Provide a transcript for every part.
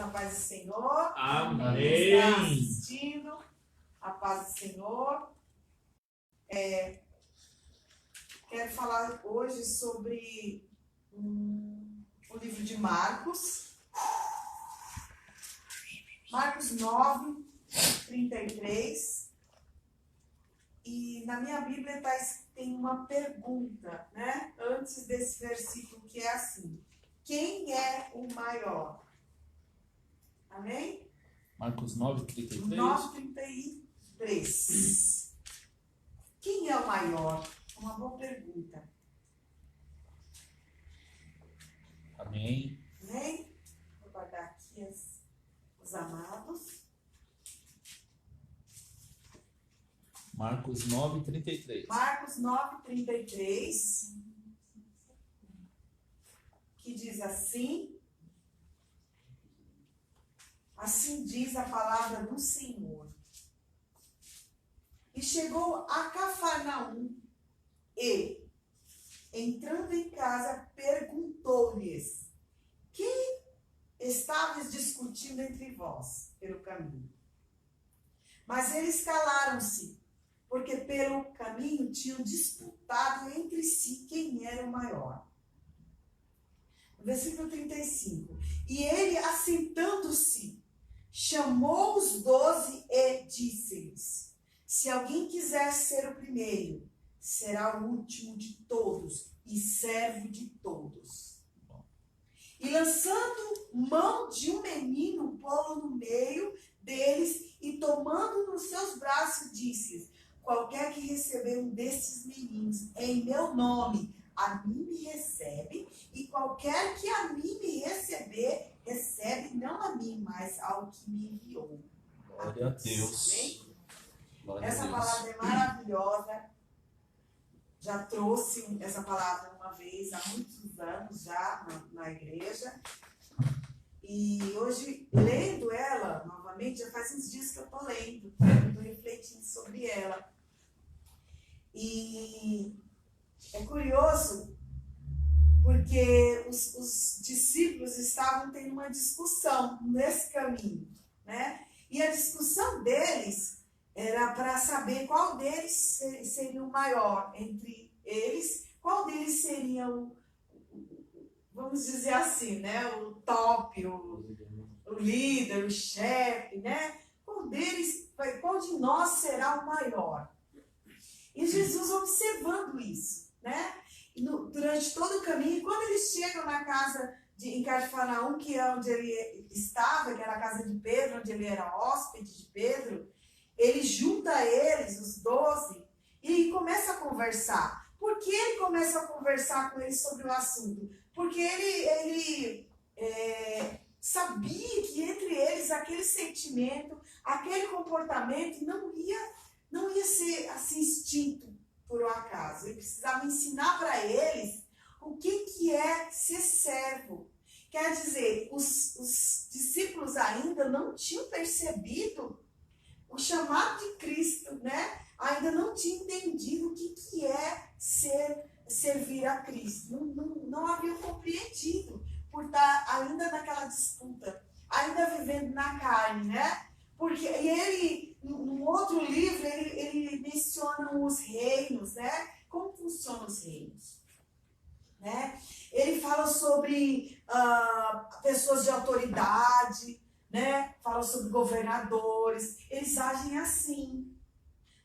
na paz do Senhor. Amém. Quem está assistindo, a paz do Senhor. Quero falar hoje sobre o livro de Marcos. Marcos 9, 33. E na minha Bíblia tem uma pergunta, né? Antes desse versículo, que é assim: quem é o maior? Amém? Marcos 9, 33. 9, 33. Quem é o maior? Uma boa pergunta. Amém. Amém? Vou guardar aqui os amados. Marcos 9, 33. Marcos 9, 33. Que diz assim: assim diz a palavra do Senhor. E chegou a Cafarnaum e, entrando em casa, perguntou-lhes: quem estavas discutindo entre vós pelo caminho? Mas eles calaram-se, porque pelo caminho tinham disputado entre si quem era o maior. Versículo 35. E ele, assentando-se, chamou os 12 e disse-lhes: se alguém quiser ser o primeiro, será o último de todos e servo de todos. E lançando mão de um menino, pô-lo no meio deles e tomando nos seus braços, disse-lhes: qualquer que receber um desses meninos em meu nome, a mim me recebe, e qualquer que a mim me receber, recebe não a mim, mas ao que me enviou. Glória a Deus. Glória Essa a Deus. palavra é maravilhosa. Já trouxe essa palavra uma vez, há muitos anos já, na igreja. E hoje, lendo ela novamente, já faz uns dias que eu estou lendo, estou refletindo sobre ela. E é curioso, porque os discípulos estavam tendo uma discussão nesse caminho, né? E a discussão deles era para saber qual deles seria o maior entre eles, qual deles seria vamos dizer assim, né? O top, o líder, o chefe, né? Qual de nós será o maior? E Jesus observando isso, né? E durante todo o caminho, quando eles chegam na casa em Cafarnaum, que é onde ele estava, que era a casa de Pedro, onde ele era hóspede de Pedro, ele junta eles, os 12, e começa a conversar. Por que ele começa a conversar com eles sobre o assunto? Porque ele sabia que entre eles aquele sentimento, aquele comportamento não ia ser assim extinto por um acaso. Ele precisava ensinar para eles o que é ser servo. Quer dizer, os discípulos ainda não tinham percebido o chamado de Cristo, né? Ainda não tinha entendido o que é servir a Cristo. Não haviam compreendido, por estar ainda naquela disputa, ainda vivendo na carne, né? Porque ele, num outro livro, ele menciona os reinos, né? Como funcionam os reinos, né? Ele fala sobre pessoas de autoridade, né? Fala sobre governadores. Eles agem assim.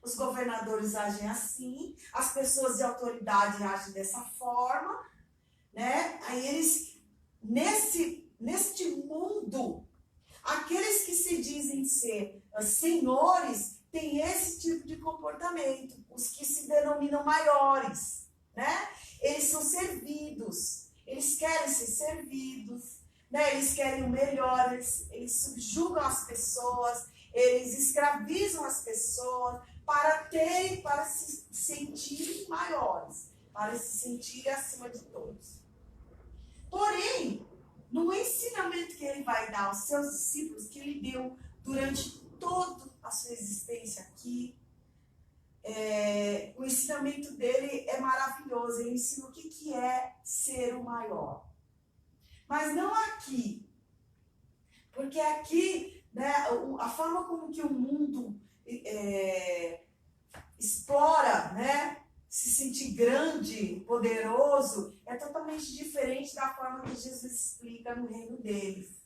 Os governadores agem assim, as pessoas de autoridade agem dessa forma, né? Aí eles, neste mundo, aqueles que se dizem ser senhores têm esse tipo de comportamento. Os que se denominam maiores, né? Eles são servidos, eles querem ser servidos, né? Eles querem o melhor, eles subjugam as pessoas, eles escravizam as pessoas para se sentirem maiores, para se sentirem acima de todos. Porém, no ensinamento que ele vai dar aos seus discípulos, que ele deu durante toda a sua existência aqui, o ensinamento dele é maravilhoso. Ele ensina o que é ser o maior. Mas não aqui. Porque aqui, né, a forma como que o mundo explora, né, se sentir grande, poderoso, é totalmente diferente da forma que Jesus explica no reino deles.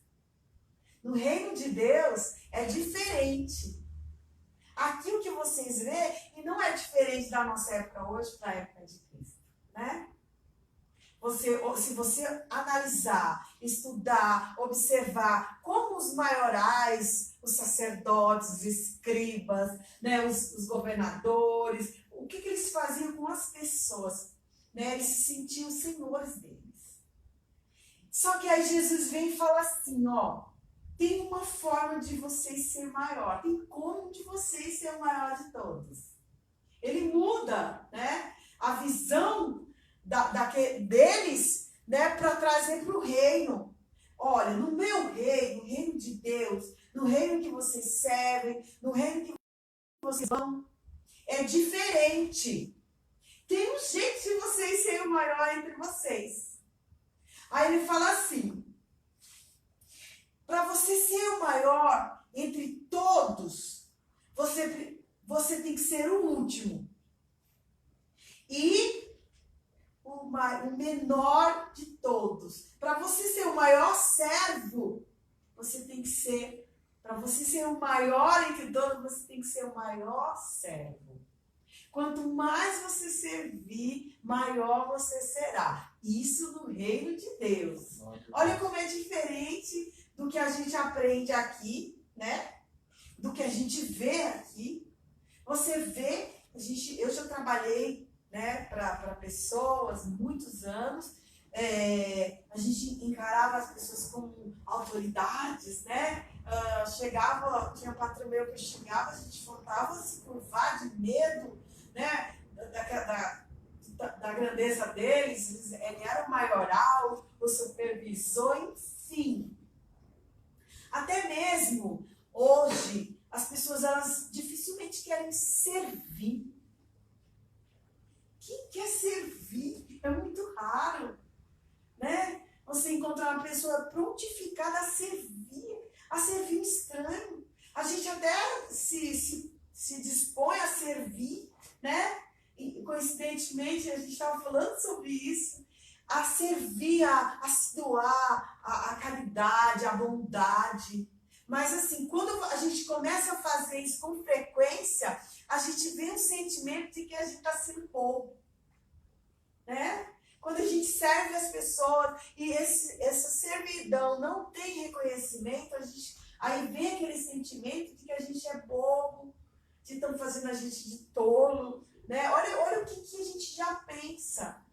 No reino de Deus é diferente. Aqui o que vocês vê, e não é diferente da nossa época hoje para a época de Cristo, né? Se você analisar, estudar, observar como os maiorais, os sacerdotes, os escribas, né, os governadores, o que eles faziam com as pessoas, né? Eles se sentiam senhores deles. Só que aí Jesus vem e fala assim, ó, tem uma forma de vocês ser maior, tem como de vocês ser o maior de todos. Ele muda, né, a visão deles, né, para trazer para o reino. Olha, no meu reino, no reino de Deus, no reino que vocês servem, no reino que vocês vão, é diferente. Tem um jeito de vocês serem o maior entre vocês. Aí ele fala assim, para você ser o maior entre todos, você tem que ser o último. E o menor de todos. Para você ser o maior servo, você tem que ser... Para você ser o maior entre todos, você tem que ser o maior servo. Quanto mais você servir, maior você será. Isso no reino de Deus. Olha como é diferente do que a gente aprende aqui, né? Do que a gente vê aqui. Você vê, eu já trabalhei, né, para pessoas, muitos anos, a gente encarava as pessoas como autoridades, né? Tinha um patrão meu que chegava, a gente faltava se curvar de medo, né, da grandeza deles, ele era o maioral, o supervisor, enfim. Até mesmo hoje, as pessoas elas dificilmente querem servir. Quem quer servir? É muito raro, né? Você encontrar uma pessoa prontificada a servir um estranho. A gente até se dispõe a servir, né? E, coincidentemente, a gente estava falando sobre isso, a servir, a se doar, a caridade, a bondade. Mas assim, quando a gente começa a fazer isso com frequência, a gente vê um sentimento de que a gente está sendo bobo, né? Quando a gente serve as pessoas e essa servidão não tem reconhecimento, aí vem aquele sentimento de que a gente é bobo, de estão fazendo a gente de tolo, né? Olha o que a gente já pensa.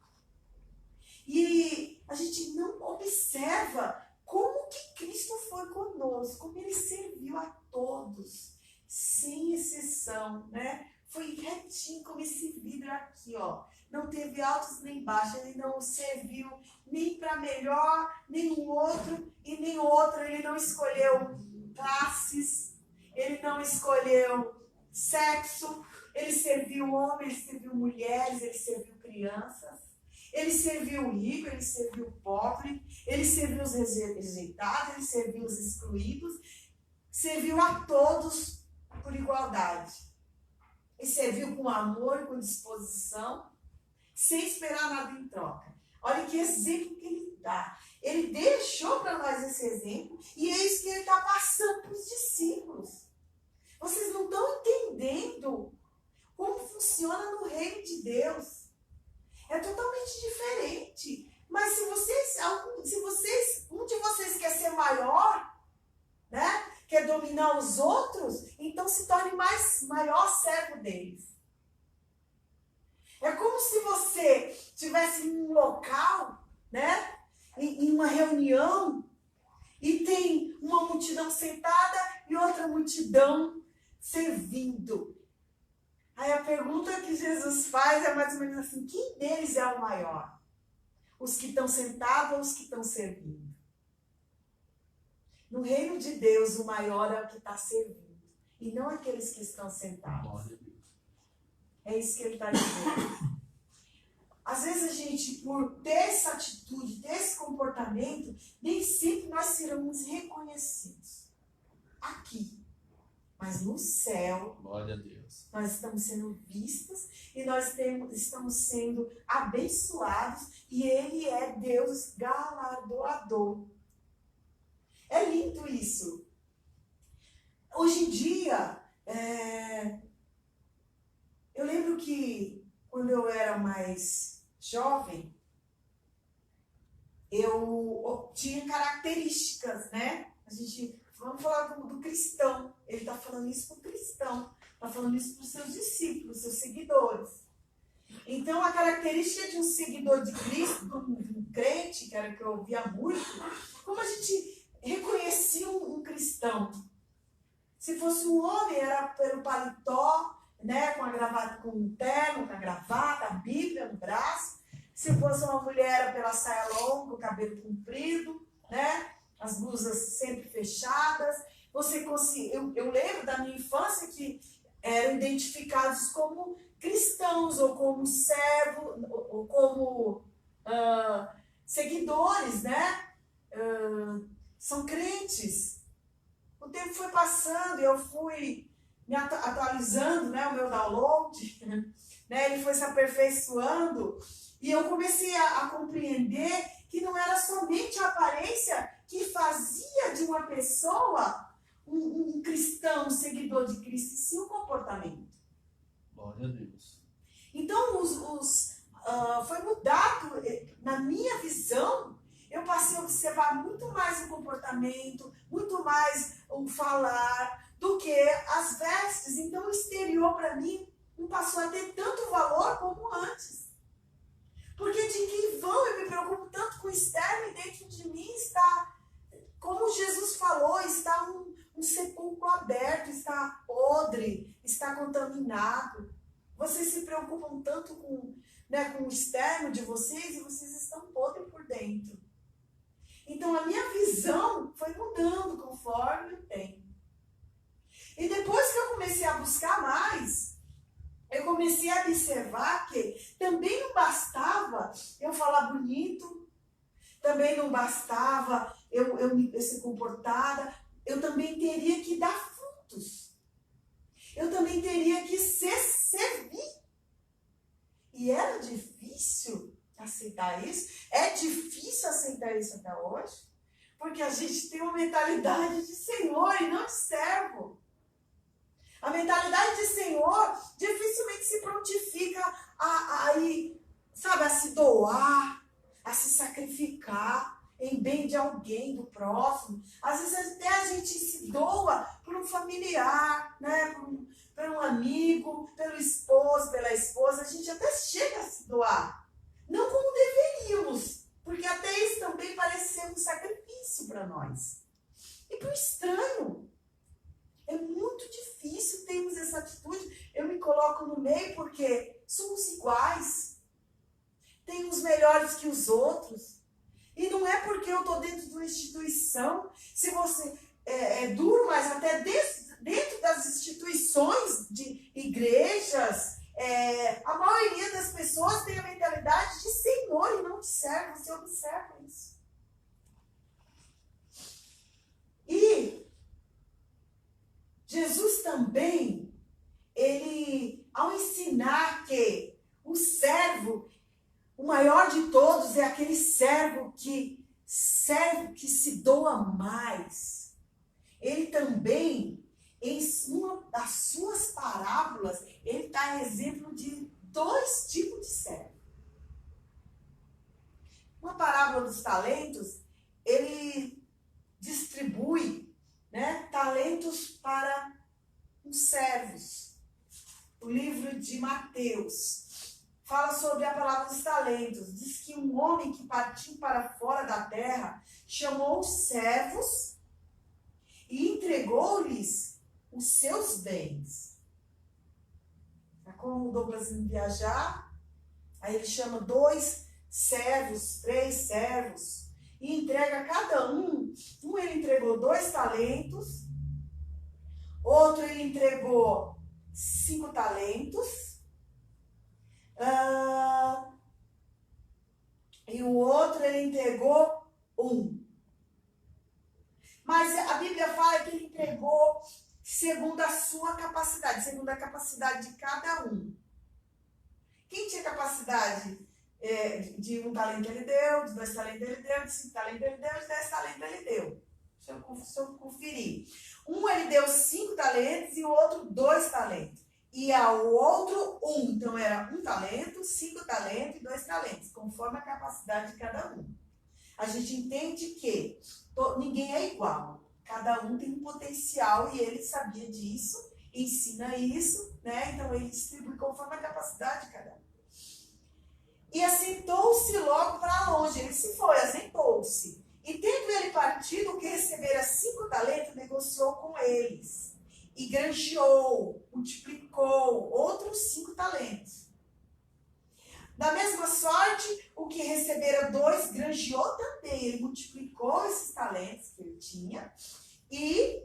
E a gente não observa como que Cristo foi conosco, como ele serviu a todos, sem exceção, né? Foi retinho como esse vidro aqui, ó. Não teve altos nem baixos, ele não serviu nem para melhor, nem um outro e nem outro. Ele não escolheu classes, ele não escolheu sexo, ele serviu homens, ele serviu mulheres, ele serviu crianças. Ele serviu o rico, ele serviu o pobre, ele serviu os rejeitados, ele serviu os excluídos, serviu a todos por igualdade. Ele serviu com amor, com disposição, sem esperar nada em troca. Olha que exemplo que ele dá. Ele deixou para nós esse exemplo e é isso que ele está passando para os discípulos. Vocês não estão entendendo como funciona no reino de Deus. É totalmente diferente. Mas se um de vocês quer ser maior, né? Quer dominar os outros, então se torne maior servo deles. É como se você estivesse em um local, né? Em uma reunião, e tem uma multidão sentada e outra multidão servindo. Aí a pergunta que Jesus faz é mais ou menos assim, quem deles é o maior? Os que estão sentados ou os que estão servindo? No reino de Deus, o maior é o que está servindo, e não aqueles que estão sentados. É isso que ele está dizendo. Às vezes a gente, por ter essa atitude, ter esse comportamento, nem sempre nós seremos reconhecidos. mas no céu Glória a Deus. nós estamos sendo vistos e estamos sendo abençoados e Ele é Deus galardoador. É lindo isso. Hoje em dia, eu lembro que quando eu era mais jovem, eu tinha características, né? Vamos falar do cristão. Ele está falando isso para o cristão. Está falando isso para os seus discípulos, seus seguidores. Então, a característica de um seguidor de Cristo, de um crente, que era o que eu ouvia muito, como a gente reconhecia um cristão? Se fosse um homem, era pelo paletó, né, com a gravata, com um terno, com a gravata, a Bíblia no braço. Se fosse uma mulher, era pela saia longa, o cabelo comprido, né, as blusas sempre fechadas. Eu lembro da minha infância que eram identificados como cristãos, ou como servos, ou como seguidores, né? São crentes. O tempo foi passando e eu fui me atualizando, né, o meu download, né, ele foi se aperfeiçoando e eu comecei a compreender que não era somente a aparência que fazia de uma pessoa um cristão, um seguidor de Cristo, e sim o comportamento. Glória a Deus. Então, foi mudado, na minha visão, eu passei a observar muito mais o comportamento, muito mais o falar, do que as vestes. Então, o exterior, para mim, não passou a ter tanto valor como antes. Porque de que vão eu me preocupo tanto com o externo e dentro de mim está, como Jesus falou, está um sepulcro aberto, está podre, está contaminado. Vocês se preocupam tanto com o externo de vocês e vocês estão podres por dentro. Então a minha visão foi mudando conforme o tempo. E depois que eu comecei a buscar mais, eu comecei a observar que também não bastava eu falar bonito, também não bastava eu ser comportada, eu também teria que dar frutos. Eu também teria que servir. E era difícil aceitar isso. É difícil aceitar isso até hoje. Porque a gente tem uma mentalidade de Senhor e não de servo. A mentalidade de Senhor dificilmente se prontifica a se doar, a se sacrificar em bem de alguém, do próximo. Às vezes até a gente se doa por um familiar, né? por um amigo, pelo esposo, pela esposa. A gente até chega a se doar. Não como deveríamos, porque até isso também parece ser um sacrifício para nós. E para o estranho. É muito difícil termos essa atitude. Eu me coloco no meio porque somos iguais. Tem uns melhores que os outros. E não é porque eu estou dentro de uma instituição, se você é duro, mas até dentro das instituições de igrejas, a maioria das pessoas tem a mentalidade de senhor e não de servo. Você observa isso. E Jesus também, ele, ao ensinar que o servo, o maior de todos é aquele servo que serve, que se doa mais. Ele também, em uma das suas parábolas, ele dá exemplo de 2 tipos de servo. Uma parábola dos talentos, ele distribui, né, talentos para os servos. O livro de Mateus fala sobre a palavra dos talentos. Diz que um homem que partiu para fora da terra chamou os servos e entregou-lhes os seus bens. Como o Douglas indo viajar, aí ele chama 2 servos, 3 servos, e entrega a cada um. Um ele entregou 2 talentos, outro ele entregou 5 talentos, e o outro ele entregou 1. Mas a Bíblia fala que ele entregou segundo a sua capacidade, segundo a capacidade de cada um. Quem tinha capacidade de 1 talento ele deu, de 2 talentos ele deu, de 5 talentos ele deu, de 10 talentos ele deu. Deixa eu conferir. Um ele deu 5 talentos e o outro 2 talentos. E ao outro 1. Então era 1 talento, 5 talentos e 2 talentos, conforme a capacidade de cada um. A gente entende que ninguém é igual. Cada um tem um potencial e ele sabia disso, ensina isso, né? Então ele distribui conforme a capacidade de cada um. E assentou-se logo para longe. Ele se foi, assentou-se. E tendo ele partido, o que recebera 5 talentos, negociou com eles. E granjeou, multiplicou outros 5 talentos. Da mesma sorte, o que recebera 2, granjeou também. Ele multiplicou esses talentos que ele tinha. E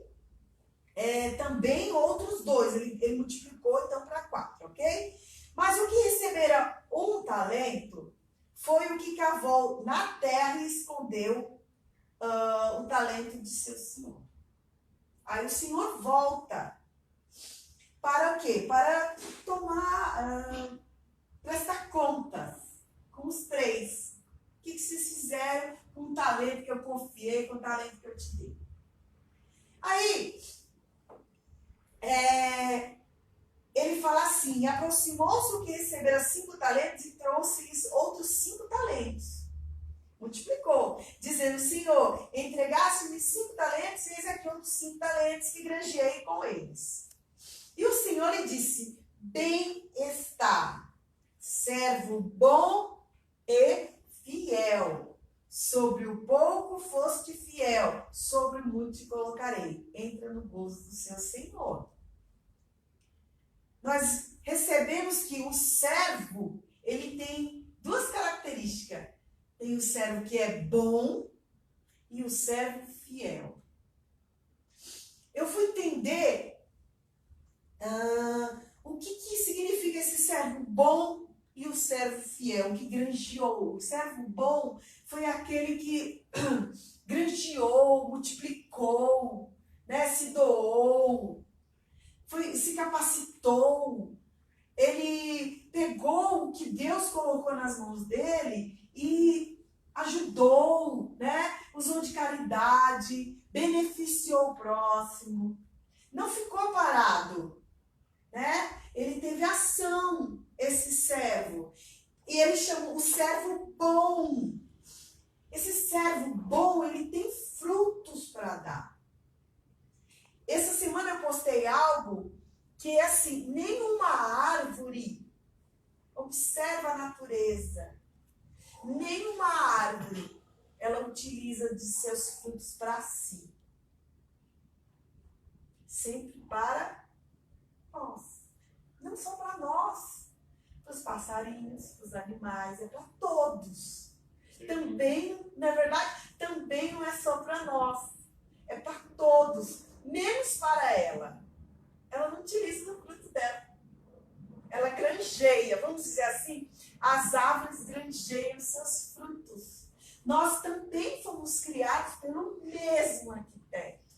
também outros 2. Ele multiplicou, então, para 4, ok? Mas o que recebera 1 talento foi o que cavou na terra e escondeu o talento de seu senhor. Aí o senhor volta. Para o quê? Para prestar contas com os 3. O que vocês fizeram com o talento que eu confiei, com o talento que eu te dei? Aí, ele fala assim, aproximou-se o que recebera 5 talentos e trouxe-lhes outros 5 talentos. Multiplicou, dizendo, Senhor, entregaste-me 5 talentos, e eis aqui outros 5 talentos que granjeei com eles. E o Senhor lhe disse, bem está, servo bom e fiel. Sobre o pouco foste fiel, sobre o muito te colocarei. Entra no gozo do seu Senhor. Nós recebemos que o servo, ele tem 2 características. Tem o servo que é bom e o servo fiel. Eu fui entender o que significa esse servo bom e o servo fiel, que granjeou. O servo bom foi aquele que granjeou, multiplicou, né, se doou, se capacitou. Ele pegou o que Deus colocou nas mãos dele e ajudou, né? Usou de caridade, beneficiou o próximo. Não ficou parado, né? Ele teve ação, esse servo. E ele chamou o servo bom. Esse servo bom, ele tem frutos para dar. Essa semana eu postei algo que é assim, nenhuma árvore, observa a natureza, nenhuma árvore, ela utiliza de seus frutos para si. Sempre para nós. Não só para nós, para os passarinhos, para os animais, é para todos. Sim. Também, na verdade, também não é só para nós, é para todos, menos para ela. Ela não utiliza o fruto dela. Ela granjeia, vamos dizer assim, as árvores granjeiam seus frutos. Nós também fomos criados pelo mesmo arquiteto.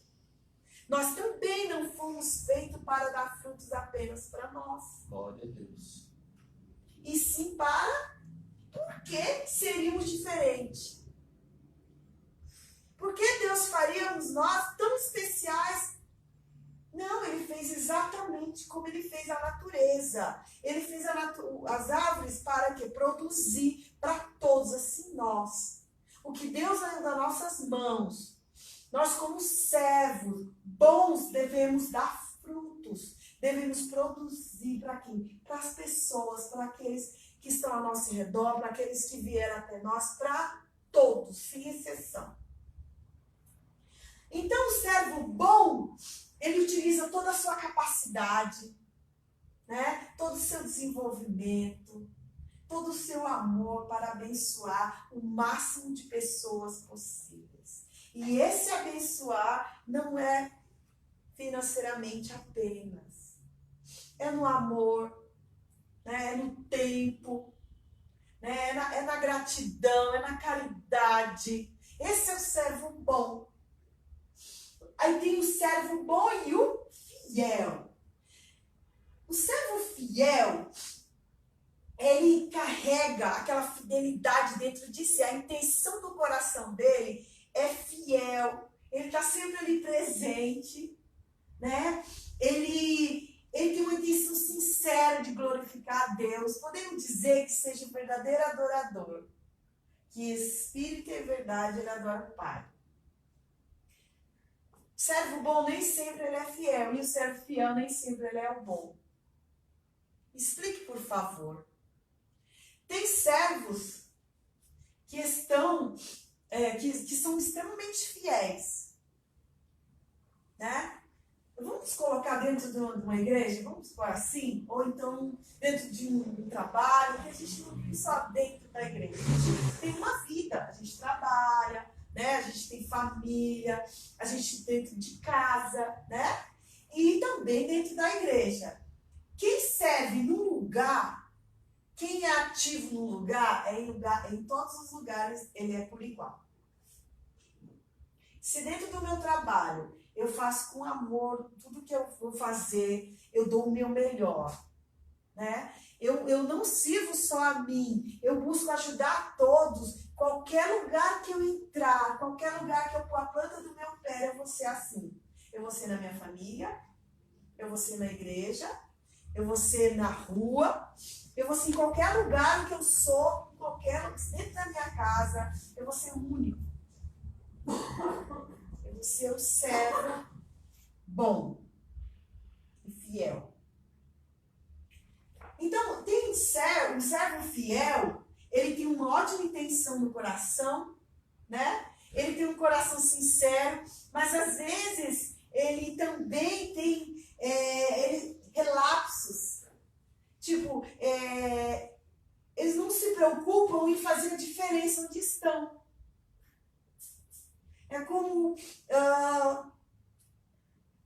Nós também não fomos feitos para dar frutos apenas para nós. Glória a Deus. E sim para... Por que seríamos diferentes? Por que Deus faríamos nós tão especiais? Não, ele fez exatamente como ele fez a natureza. Ele fez as árvores para quê? Produzir para todos, assim nós. O que Deus deu nas nossas mãos, nós como servos bons devemos dar frutos. Devemos produzir para quem? Para as pessoas, para aqueles que estão ao nosso redor, para aqueles que vieram até nós, para todos, sem exceção. Então o servo bom, ele utiliza toda a sua capacidade, né? Todo o seu desenvolvimento, todo o seu amor para abençoar o máximo de pessoas possíveis. E esse abençoar não é financeiramente apenas. É no amor, né? É no tempo, né? É na gratidão, é na caridade. Esse é o servo bom. Aí tem o servo bom e o fiel. O servo fiel, ele carrega aquela fidelidade dentro de si. A intenção do coração dele é fiel. Ele está sempre ali presente, né? Ele tem uma intenção sincera de glorificar a Deus. Podemos dizer que seja um verdadeiro adorador. Que espírito e verdade ele adora o Pai. O servo bom nem sempre ele é fiel. E o servo fiel nem sempre ele é o bom. Explique, por favor. Tem servos que estão, que são extremamente fiéis, né? Vamos colocar dentro de uma igreja, vamos pôr assim, ou então dentro de um trabalho, que a gente não vive só dentro da igreja. A gente tem uma vida, a gente trabalha, né? A gente tem família, a gente dentro de casa, né? E também dentro da igreja. Quem serve num lugar, quem é ativo no lugar, em todos os lugares, ele é por igual. Se dentro do meu trabalho eu faço com amor tudo que eu vou fazer, eu dou o meu melhor, né? Eu não sirvo só a mim, eu busco ajudar todos. Qualquer lugar que eu entrar, qualquer lugar que eu pôr a planta do meu pé, eu vou ser assim. Eu vou ser na minha família, eu vou ser na igreja, eu vou ser na rua, eu vou ser em qualquer lugar que eu sou, dentro da minha casa, eu vou ser único. Eu vou ser o servo bom e fiel. Então, tem um servo fiel, ele tem uma ótima intenção no coração, né? Ele tem um coração sincero, mas às vezes ele também tem relapsos. Tipo, eles não se preocupam em fazer a diferença onde estão. É como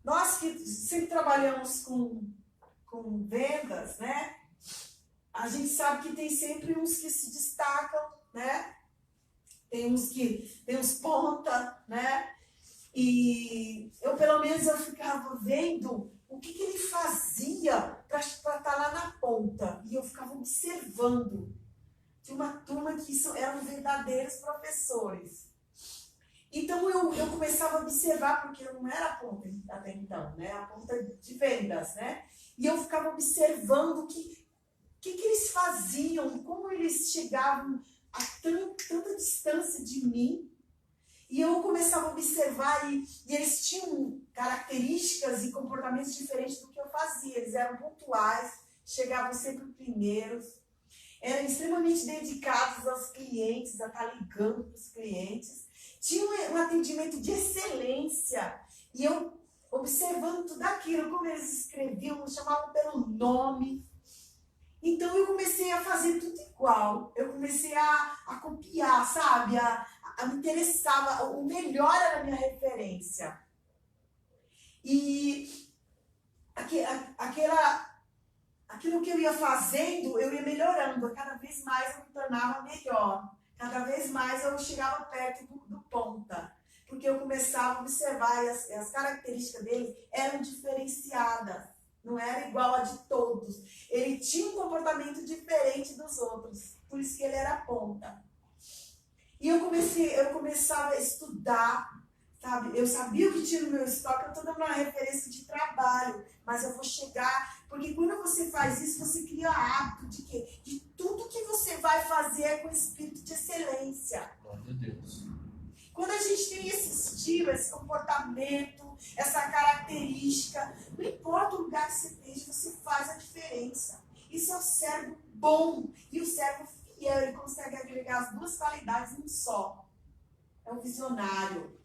nós que sempre trabalhamos com vendas, né? A gente sabe que tem sempre uns que se destacam, né? Tem uns ponta, né? E eu, pelo menos, eu ficava vendo o que ele fazia para estar lá na ponta. E eu ficava observando. Tinha uma turma que eram verdadeiros professores. Então eu começava a observar, porque eu não era a ponta até então, né? A ponta de vendas, né? E eu ficava observando o que eles faziam, como eles chegavam a tanta distância de mim. E eu começava a observar e eles tinham características e comportamentos diferentes do que eu fazia. Eles eram pontuais, chegavam sempre primeiros, eram extremamente dedicados aos clientes, a estar ligando para os clientes. Tinham um atendimento de excelência. E eu, observando tudo aquilo, como eles escreviam, me chamavam pelo nome. Então eu comecei a fazer tudo igual. Eu comecei a copiar, sabe? A me interessar. O melhor era a minha referência. E aquilo que eu ia fazendo, eu ia melhorando. Cada vez mais eu me tornava melhor. Cada vez mais eu chegava perto do ponta. Porque eu começava a observar e as características dele eram diferenciadas. Não era igual a de todos. Ele tinha um comportamento diferente dos outros. Por isso que ele era ponta. E eu começava a estudar, sabe? Eu sabia o que tinha no meu estoque, eu estou dando uma referência de trabalho, mas eu vou chegar, porque quando você faz isso, você cria hábito de quê? De tudo que você vai fazer é com espírito de excelência. Glória a Deus. Quando a gente tem esse estilo, esse comportamento, essa característica, não importa o lugar que você esteja, você faz a diferença. Isso é o servo bom e o servo fiel, ele consegue agregar as duas qualidades em um só. É um visionário.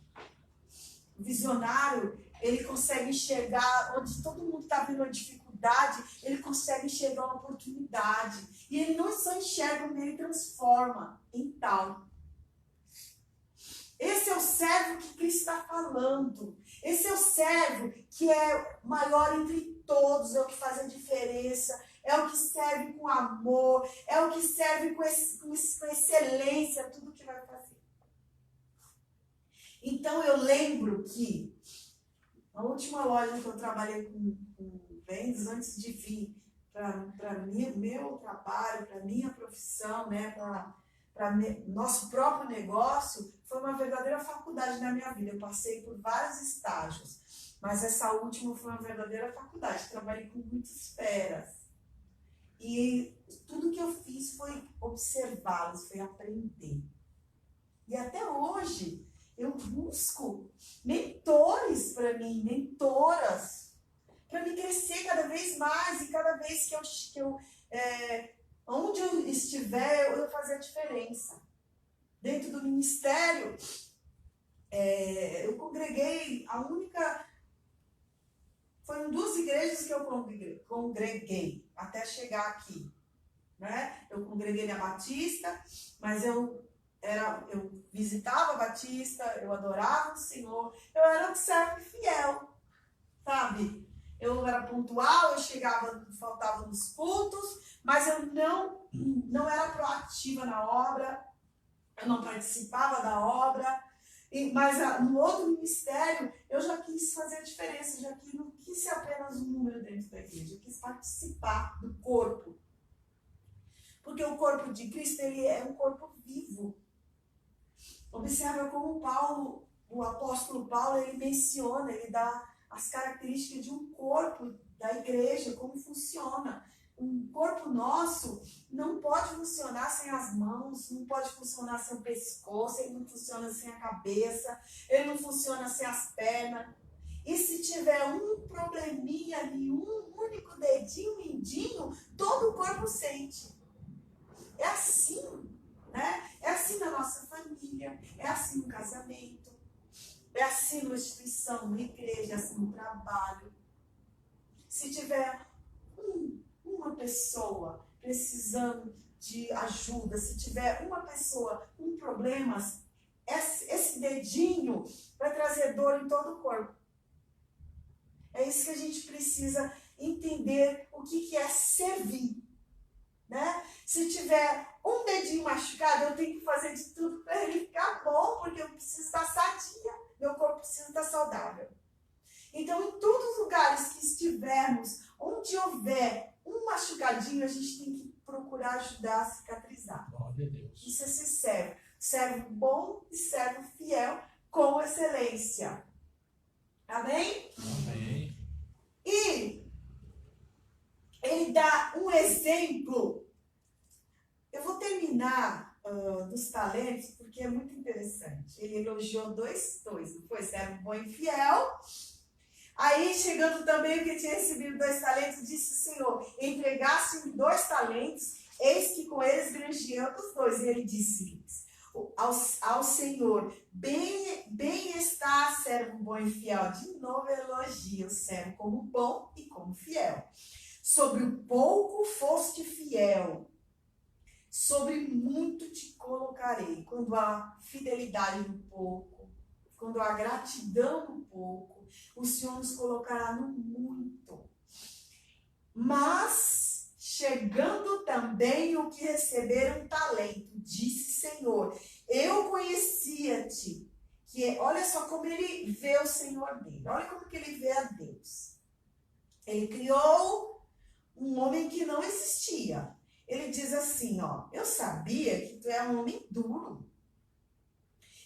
O visionário, ele consegue enxergar onde todo mundo está vendo uma dificuldade, ele consegue enxergar uma oportunidade. E ele não só enxerga, ele transforma em tal. Esse é o servo que Cristo está falando. Esse é o servo que é maior entre todos, é o que faz a diferença, é o que serve com amor, é o que serve com excelência, tudo que vai fazer. Então eu lembro que A última loja que eu trabalhei com vendas, antes de vir para meu trabalho, para minha profissão, né, para nosso próprio negócio, foi uma verdadeira faculdade na minha vida. Eu passei por vários estágios, mas essa última foi uma verdadeira faculdade. Trabalhei com muitas feras. E tudo que eu fiz foi observá-los, foi aprender. E até hoje, eu busco mentores para mim, mentoras, para me crescer cada vez mais e cada vez que eu onde eu estiver, eu fazer a diferença. Dentro do ministério, eu congreguei, foram 2 igrejas que eu congreguei até chegar aqui, né? Eu congreguei na Batista, mas eu visitava a Batista, eu adorava o Senhor, eu era um servo fiel, sabe? Eu era pontual, eu chegava, faltava nos cultos, mas eu não era proativa na obra, eu não participava da obra, mas no outro ministério eu já quis fazer a diferença, já que não quis ser apenas um número dentro da igreja, eu quis participar do corpo. Porque o corpo de Cristo, ele é um corpo vivo. Observa como Paulo, o apóstolo Paulo, ele menciona, ele dá as características de um corpo da igreja, como funciona. Um corpo nosso não pode funcionar sem as mãos, não pode funcionar sem o pescoço, ele não funciona sem a cabeça, ele não funciona sem as pernas. E se tiver um probleminha ali, um único dedinho, mindinho, todo o corpo sente. É assim, né? É assim na nossa família, é assim no casamento, é assim na instituição, na igreja, é assim no trabalho. Se tiver uma pessoa precisando de ajuda, se tiver uma pessoa com problemas, esse dedinho vai trazer dor em todo o corpo. É isso que a gente precisa entender, o que é servir, né? Se tiver um dedinho machucado, eu tenho que fazer de tudo para ele ficar bom, porque eu preciso estar sadia, meu corpo precisa estar saudável. Então, em todos os lugares que estivermos, onde houver um machucadinho, a gente tem que procurar ajudar a cicatrizar. Glória a Deus. Isso é ser servo. Servo bom e servo fiel, com excelência. Amém? Amém. E ele dá um exemplo. Eu vou terminar dos talentos, porque é muito interessante. Ele elogiou dois, não foi? Servo bom e fiel. Aí, chegando também o que tinha recebido 2 talentos, disse o Senhor, entregaste-me 2 talentos, eis que com eles granjeei outros 2. E ele disse ao Senhor, bem está, servo bom e fiel. De novo elogia o servo como bom e como fiel. Sobre o pouco foste fiel, sobre muito te colocarei. Quando há fidelidade no pouco, quando há gratidão no pouco, o Senhor nos colocará no muito. Mas, chegando também o que receberam talento, disse Senhor, eu conhecia-te. Olha só como ele vê o Senhor dele. Olha como que ele vê a Deus. Ele criou um homem que não existia. Ele diz assim, ó, eu sabia que tu é um homem duro.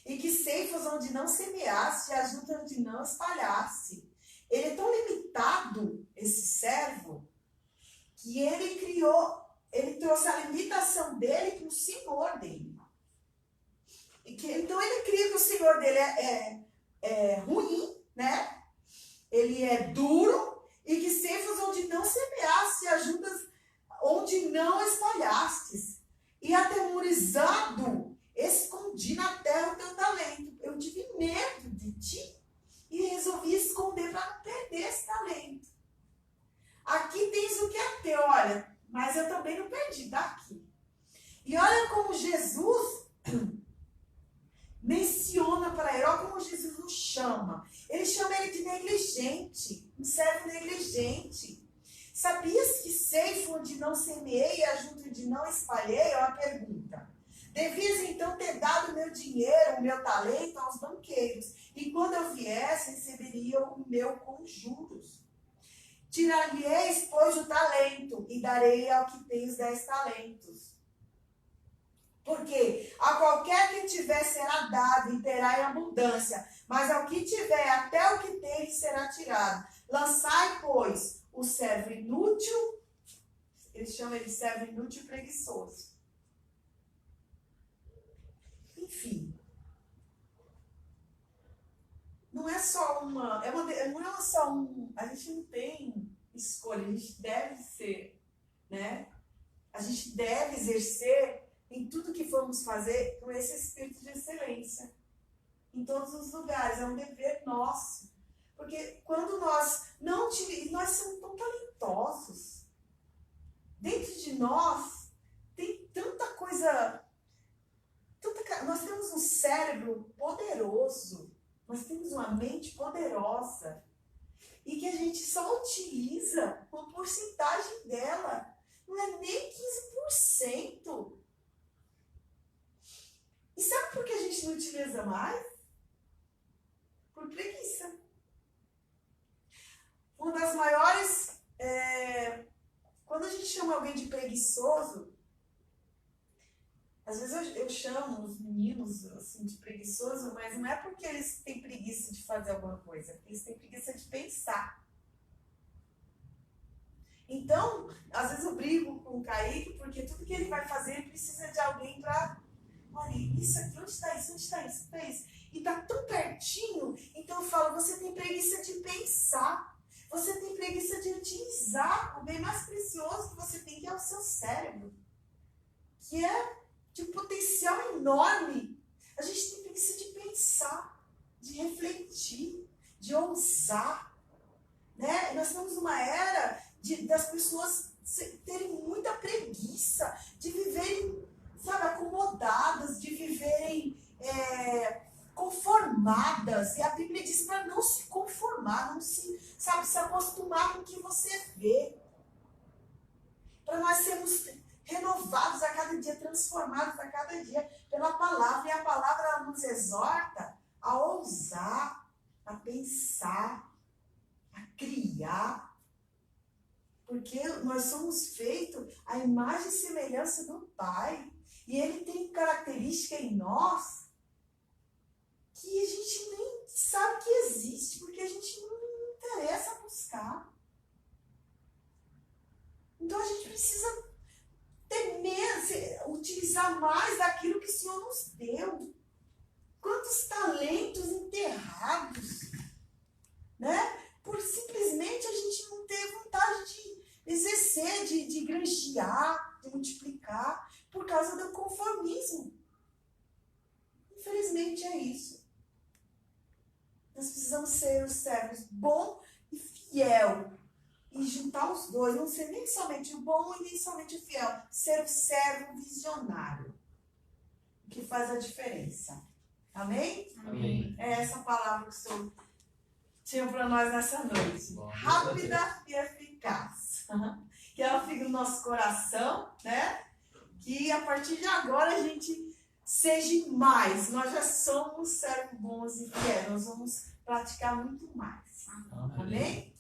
E que ceifas onde não semeaste, e ajunta onde não espalhaste. Ele é tão limitado, esse servo, que ele trouxe a limitação dele para o Senhor dele. Então ele cria que o Senhor dele é ruim, né? Ele é duro, e que ceifas onde não semeaste, e ajuntas onde não espalhastes. E atemorizado, escondi na terra o teu talento. Eu tive medo de ti e resolvi esconder para não perder esse talento. Aqui tens o que é teu, olha, mas eu também não perdi, tá aqui. E olha como Jesus menciona para ele, olha como Jesus nos chama. Ele chama ele de negligente, um servo negligente. Sabias que ceifo onde não semeei e ajunto onde não espalhei? É uma pergunta. Devias então ter dado meu dinheiro, o meu talento aos banqueiros, E quando eu viesse, receberiam o meu com juros. Tirar-lhe-eis, pois, o talento, e darei ao que tem os 10 talentos. Porque a qualquer que tiver será dado e terá em abundância, mas ao que tiver até o que tem será tirado. Lançai, pois, o servo inútil, eles chamam ele de servo inútil e preguiçoso. Enfim. Não é só uma. Não é só um. A gente não tem escolha, a gente deve ser, né? A gente deve exercer em tudo que formos fazer com esse espírito de excelência. Em todos os lugares. É um dever nosso. Porque quando nós não tivemos. Nós somos tão talentosos. Dentro de nós tem tanta coisa. Nós temos um cérebro poderoso. Nós temos uma mente poderosa e que a gente só utiliza uma porcentagem dela. Não é nem 15%. E sabe por que a gente não utiliza mais? Por preguiça. Uma das maiores... quando a gente chama alguém de preguiçoso, às vezes eu chamo os meninos assim, de preguiçoso, mas não é porque eles têm preguiça de fazer alguma coisa, é porque eles têm preguiça de pensar. Então, às vezes eu brigo com o Kaique, porque tudo que ele vai fazer, ele precisa de alguém para... Olha, isso aqui, onde está isso? Onde está isso? Onde está isso? E está tão pertinho, então eu falo, você tem preguiça de pensar. Você tem preguiça de utilizar o bem mais precioso que você tem, que é o seu cérebro. Que é de um potencial enorme. A gente tem preguiça de pensar, de refletir, de ousar. Né? Nós estamos numa era das pessoas terem muita preguiça, de viverem, sabe, acomodadas, de viverem conformadas. E a Bíblia diz para não se conformar, não se acostumar com o que você vê. Para nós sermos renovados a cada dia, transformados a cada dia pela palavra. E a palavra ela nos exorta a ousar, a pensar, a criar. Porque nós somos feitos à imagem e semelhança do Pai. E Ele tem característica em nós que a gente nem sabe que existe, porque a gente não interessa buscar. Então a gente precisa utilizar mais daquilo que o Senhor nos deu. Quantos talentos enterrados, né? Por simplesmente a gente não ter vontade de exercer, de granjear, de multiplicar, por causa do conformismo. Infelizmente é isso. Nós precisamos ser os servos bom e fiel. E juntar os dois, não ser nem somente o bom e nem somente o fiel. Ser o servo visionário. O que faz a diferença. Amém? Amém. É essa palavra que o Senhor tinha para nós nessa noite. Bom, Rápida e eficaz. Que ela fique no nosso coração, né? Que a partir de agora a gente seja mais. Nós já somos servos bons e fiéis. Nós vamos praticar muito mais. Amém?